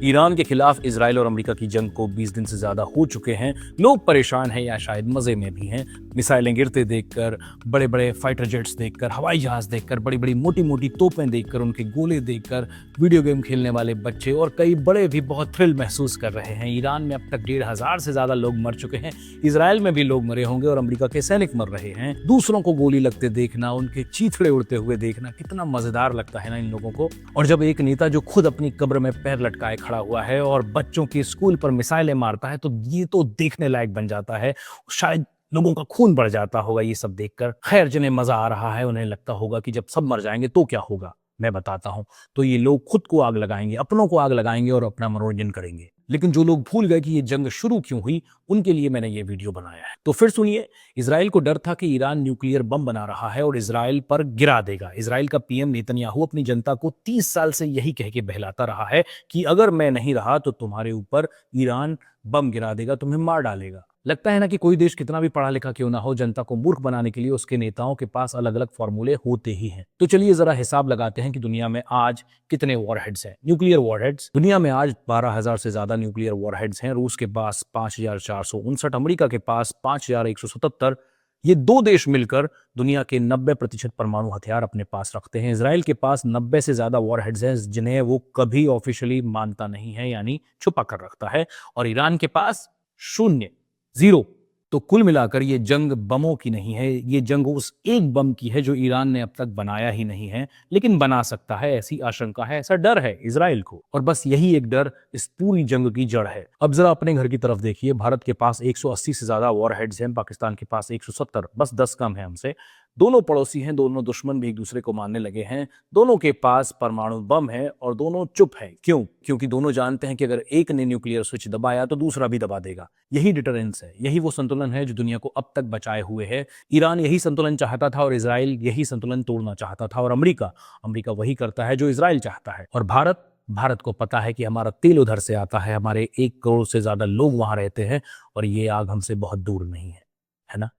Iran के खिलाफ Israel और अमेरिका की जंग को 20 दिन से ज्यादा हो चुके हैं। लोग परेशान हैं या शायद मजे में भी हैं। मिसाइलें गिरते देखकर, बड़े बड़े फाइटर जेट्स देखकर, हवाई जहाज देखकर, बड़ी बड़ी मोटी मोटी तोपें देखकर, उनके गोले देखकर वीडियो गेम खेलने वाले बच्चे और कई बड़े भी बहुत थ्रिल महसूस कर रहे हैं। ईरान में अब तक 1500 से ज्यादा लोग मर चुके हैं। इजराइल में भी लोग मरे होंगे और अमेरिका के सैनिक मर रहे हैं। दूसरों को गोली लगते देखना, उनके चीथड़े उड़ते हुए देखना कितना मजेदार लगता है ना इन लोगों को। और जब एक नेता जो खुद अपनी कब्र में पैर लटकाए खड़ा हुआ है और बच्चों के स्कूल पर मिसाइलें मारता है तो ये तो देखने लायक बन जाता है। शायद लोगों का खून बढ़ जाता होगा ये सब देखकर। खैर, जिन्हें मजा आ रहा है उन्हें लगता होगा कि जब सब मर जाएंगे तो क्या होगा। मैं बताता हूं, तो ये लोग खुद को आग लगाएंगे, अपनों को आग लगाएंगे और अपना मनोरंजन करेंगे। लेकिन जो लोग भूल गए कि ये जंग शुरू क्यों हुई, उनके लिए मैंने ये वीडियो बनाया है। तो फिर सुनिए। इजराइल को डर था कि ईरान न्यूक्लियर बम बना रहा है और इजराइल पर गिरा देगा। इजराइल का पीएम नेतन्याहू अपनी जनता को 30 साल से यही कह के बहलाता रहा है कि अगर मैं नहीं रहा तो तुम्हारे ऊपर ईरान बम गिरा देगा, तुम्हें मार डालेगा। लगता है ना कि कोई देश कितना भी पढ़ा लिखा क्यों ना हो, जनता को मूर्ख बनाने के लिए उसके नेताओं के पास अलग अलग फॉर्मूले होते ही हैं। तो चलिए जरा हिसाब लगाते हैं कि दुनिया में आज कितने वॉरहेड्स हैं, न्यूक्लियर वॉरहेड्स। दुनिया में आज 12,000 से ज्यादा न्यूक्लियर वॉरहेड्स हैं। रूस के पास 5,459, अमेरिका के पास 5,177। ये दो देश मिलकर दुनिया के 90% परमाणु हथियार अपने पास रखते हैं। इजराइल के पास 90 से ज्यादा वॉरहेड्स हैं जिन्हें वो कभी ऑफिशियली मानता नहीं है, यानी छुपा कर रखता है। और ईरान के पास शून्य, जीरो। तो कुल मिलाकर ये जंग बमों की नहीं है, ये जंग उस एक बम की है जो ईरान ने अब तक बनाया ही नहीं है, लेकिन बना सकता है, ऐसी आशंका है, ऐसा डर है इजराइल को। और बस यही एक डर इस पूरी जंग की जड़ है। अब जरा अपने घर की तरफ देखिए। भारत के पास 180 से ज्यादा वॉरहेड्स हैं, पाकिस्तान के पास 170, बस 10 कम है हमसे। दोनों पड़ोसी हैं, दोनों दुश्मन भी एक दूसरे को मारने लगे हैं। दोनों के पास परमाणु बम है और दोनों चुप हैं। क्यों? क्योंकि दोनों जानते हैं कि अगर एक ने न्यूक्लियर स्विच दबाया तो दूसरा भी दबा देगा। यही डिटरेंस है, यही वो संतुलन है जो दुनिया को अब तक बचाए हुए है। ईरान यही संतुलन चाहता था और इजराइल यही संतुलन तोड़ना चाहता था। और अमेरिका वही करता है जो इजराइल चाहता है। और भारत को पता है कि हमारा तेल उधर से आता है, हमारे 1 करोड़ से ज्यादा लोग वहां रहते हैं और ये आग हमसे बहुत दूर नहीं है ना।